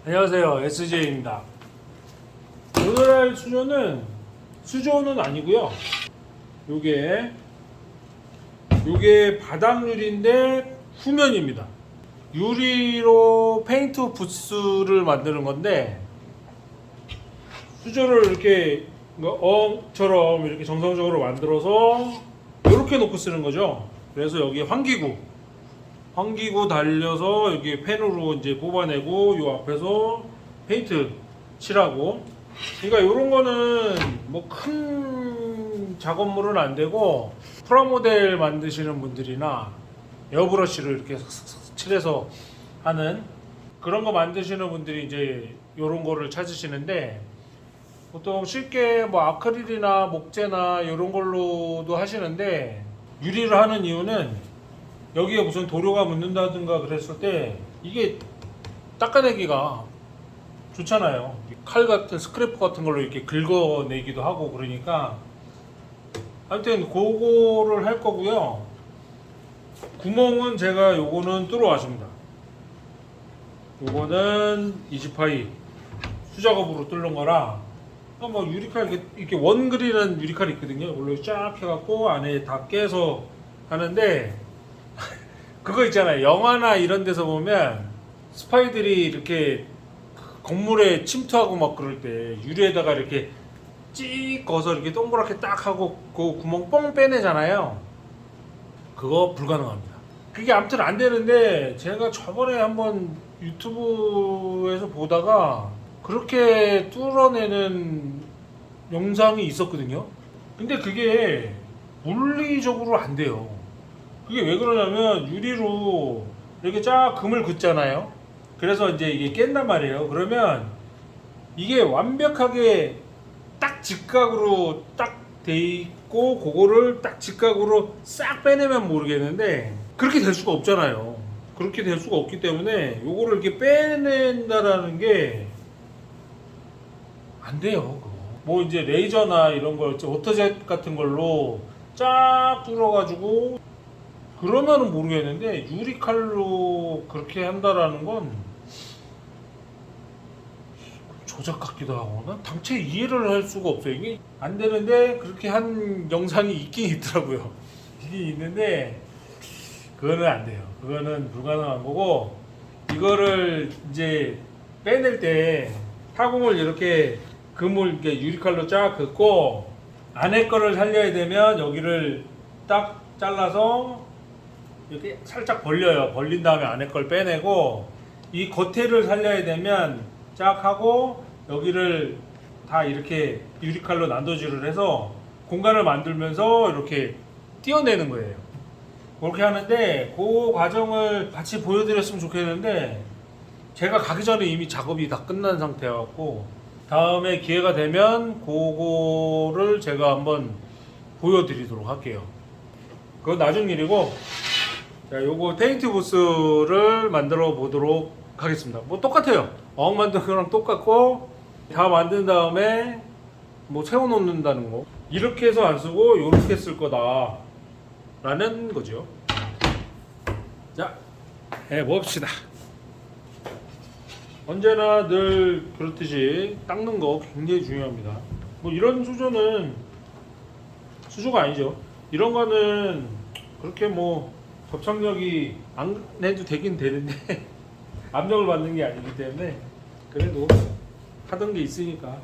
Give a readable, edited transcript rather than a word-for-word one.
안녕하세요, SJ입니다. 오늘 할 수조는 수조는 아니고요. 요게 바닥 유리인데 후면입니다. 유리로 페인트 부스를 만드는 건데, 수조를 이렇게 어처럼 이렇게 정상적으로 만들어서 이렇게 놓고 쓰는 거죠. 그래서 여기 환기구 달려서 여기 펜으로 이제 뽑아내고, 요 앞에서 페인트 칠하고. 그러니까 이런 거는 뭐 큰 작업물은 안 되고, 프라모델 만드시는 분들이나 에어브러쉬를 이렇게 칠해서 하는 그런 거 만드시는 분들이 이제 이런 거를 찾으시는데, 보통 쉽게 뭐 아크릴이나 목재나 이런 걸로도 하시는데, 유리를 하는 이유는 여기에 무슨 도료가 묻는다든가 그랬을 때 이게 닦아내기가 좋잖아요. 칼 같은 스크래프 같은 걸로 이렇게 긁어내기도 하고 그러니까, 하여튼 그거를 할 거고요. 구멍은 제가 요거는 뚫어 왔습니다. 요거는 이지파이 수작업으로 뚫는 거라, 뭐 유리칼 이렇게 원 그리는 유리칼이 있거든요. 이걸로 쫙 해갖고 안에 다 깨서 하는데, 그거 있잖아요. 영화나 이런 데서 보면 스파이들이 이렇게 건물에 침투하고 막 그럴 때 유리에다가 이렇게 찍 거서 이렇게 동그랗게 딱 하고 그 구멍 뻥 빼내잖아요. 그거 불가능합니다. 그게 아무튼 안 되는데, 제가 저번에 한번 유튜브에서 보다가 그렇게 뚫어내는 영상이 있었거든요. 근데 그게 물리적으로 안 돼요. 그게 왜 그러냐면, 유리로 이렇게 쫙 금을 긋잖아요. 그래서 이제 이게 깬단 말이에요. 그러면 이게 완벽하게 딱 직각으로 딱 돼 있고, 그거를 딱 직각으로 싹 빼내면 모르겠는데, 그렇게 될 수가 없잖아요. 그렇게 될 수가 없기 때문에 요거를 이렇게 빼낸다라는 게 안 돼요. 그거. 뭐 이제 레이저나 이런 걸, 오토젯 같은 걸로 쫙 뚫어가지고 그러면은 모르겠는데, 유리칼로 그렇게 한다라는 건 조작 같기도 하고, 난 당체 이해를 할 수가 없어요. 이게 안 되는데 그렇게 한 영상이 있긴 있더라고요. 있긴 있는데 그거는 안 돼요. 그거는 불가능한 거고, 이거를 이제 빼낼 때 타공을 이렇게 금을 이렇게 유리칼로 쫙 긋고, 안에 거를 살려야 되면 여기를 딱 잘라서 이렇게 살짝 벌려요. 벌린 다음에 안에 걸 빼내고, 이 겉에를 살려야 되면 쫙 하고 여기를 다 이렇게 유리칼로 난도질을 해서 공간을 만들면서 이렇게 띄어내는 거예요. 그렇게 하는데, 그 과정을 같이 보여드렸으면 좋겠는데, 제가 가기 전에 이미 작업이 다 끝난 상태여갖고, 다음에 기회가 되면 그거를 제가 한번 보여드리도록 할게요. 그건 나중 일이고, 자, 요거 페인트 부스를 만들어 보도록 하겠습니다. 뭐 똑같아요. 어항 만드는 거랑 똑같고, 다 만든 다음에 뭐 세워 놓는다는 거, 이렇게 해서 안 쓰고 요렇게 쓸 거다 라는 거죠. 자, 해봅시다. 언제나 늘 그렇듯이 닦는 거 굉장히 중요합니다. 뭐 이런 수조가 아니죠. 이런 거는 그렇게 뭐 접착력이 안 해도 되긴 되는데 압력을 받는 게 아니기 때문에, 그래도 하던 게 있으니까